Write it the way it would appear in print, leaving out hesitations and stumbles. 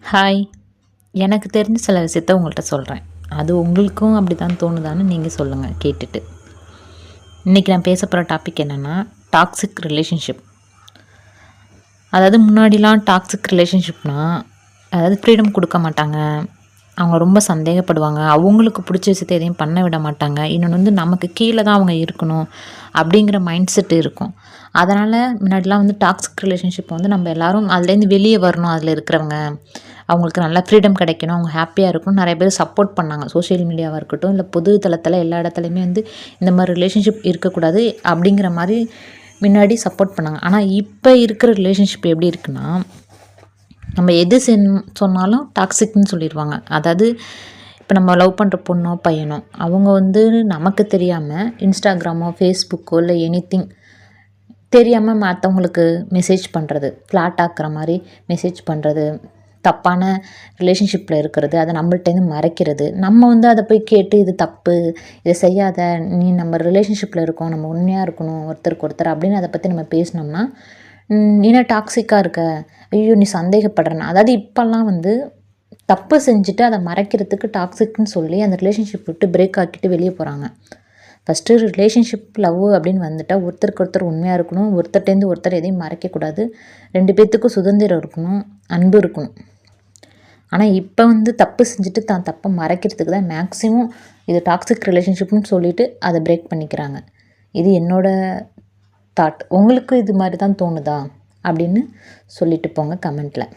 Hi. எனக்கு தெரிஞ்ச சில விஷயத்த உங்கள்கிட்ட சொல்கிறேன். அது உங்களுக்கும் அப்படி தான் தோணுதான்னு நீங்கள் சொல்லுங்கள் கேட்டுட்டு. இன்றைக்கி நான் பேச போகிற டாபிக் என்னென்னா டாக்ஸிக் ரிலேஷன்ஷிப். அதாவது முன்னாடிலாம் டாக்ஸிக் ரிலேஷன்ஷிப்னால் அதாவது ஃப்ரீடம் கொடுக்க மாட்டாங்க. அவங்க ரொம்ப சந்தேகப்படுவாங்க. அவங்களுக்கு பிடிச்ச விஷயத்த எதையும் பண்ண விட மாட்டாங்க. இன்னொன்று வந்து நமக்கு கீழே தான் அவங்க இருக்கணும் அப்படிங்கிற மைண்ட் செட் இருக்கும். அதனால் முன்னாடிலாம் வந்து டாக்ஸிக் ரிலேஷன்ஷிப் வந்து நம்ம எல்லோரும் அதுலேருந்து வெளியே வரணும். அதில் இருக்கிறவங்க அவங்களுக்கு நல்லா ஃப்ரீடம் கிடைக்கணும், அவங்க ஹாப்பியாக இருக்கணும், நிறைய பேர் சப்போர்ட் பண்ணாங்க. சோஷியல் மீடியாவாக இருக்கட்டும், இல்லை பொது தளத்தில் எல்லா இடத்துலையுமே வந்து இந்த மாதிரி ரிலேஷன்ஷிப் இருக்கக்கூடாது அப்படிங்கிற மாதிரி முன்னாடி சப்போர்ட் பண்ணாங்க. ஆனால் இப்போ இருக்கிற ரிலேஷன்ஷிப் எப்படி இருக்குன்னா, நம்ம எது சொன்னாலும் டாக்ஸிக்னு சொல்லிடுவாங்க. அதாவது இப்போ நம்ம லவ் பண்ணுற பொண்ணோ பையனோ அவங்க வந்து நமக்கு தெரியாமல் இன்ஸ்டாகிராமோ ஃபேஸ்புக்கோ இல்லை எனிதிங் தெரியாமல் மற்றவங்களுக்கு மெசேஜ் பண்ணுறது, ஃப்ளாட் ஆக்குற மாதிரி மெசேஜ் பண்ணுறது, தப்பான ரிலேஷன்ஷிப்பில் இருக்கிறது, அதை நம்மள்ட்டேருந்து மறைக்கிறது, நம்ம வந்து அதை போய் கேட்டு இது தப்பு, இதை செய்யாத, நீ நம்ம ரிலேஷன்ஷிப்பில் இருக்கோம், நம்ம உண்மையாக இருக்கணும் ஒருத்தருக்கு ஒருத்தர் அப்படின்னு அதை பற்றி நம்ம பேசினோம்னா நீனா டாக்ஸிக்காக இருக்க, ஐயோ நீ சந்தேகப்படுறேன்னா, அதாவது இப்போல்லாம் வந்து தப்பு செஞ்சுட்டு அதை மறைக்கிறதுக்கு டாக்ஸிக்னு சொல்லி அந்த ரிலேஷன்ஷிப் விட்டு பிரேக் ஆக்கிட்டு வெளியே போகிறாங்க. ஃபஸ்ட்டு ரிலேஷன்ஷிப் லவ் அப்படின்னு வந்துட்டால் ஒருத்தருக்கு ஒருத்தர் உண்மையாக இருக்கணும், ஒருத்தர்ட்டேருந்து ஒருத்தர் எதையும் மறைக்கக்கூடாது, 2 பேர்த்துக்கும் சுதந்திரம் இருக்கணும், அன்பு இருக்கணும். ஆனால் இப்போ வந்து தப்பு செஞ்சுட்டு தான் தப்பை மறைக்கிறதுக்கு தான் மேக்ஸிமம் இது டாக்ஸிக் ரிலேஷன்ஷிப்னு சொல்லிவிட்டு அதை பிரேக் பண்ணிக்கிறாங்க. இது என்னோடய தாட். உங்களுக்கு இது மாதிரி தான் தோணுதா அப்படின்னு சொல்லிட்டு போங்க கமெண்ட்டில்.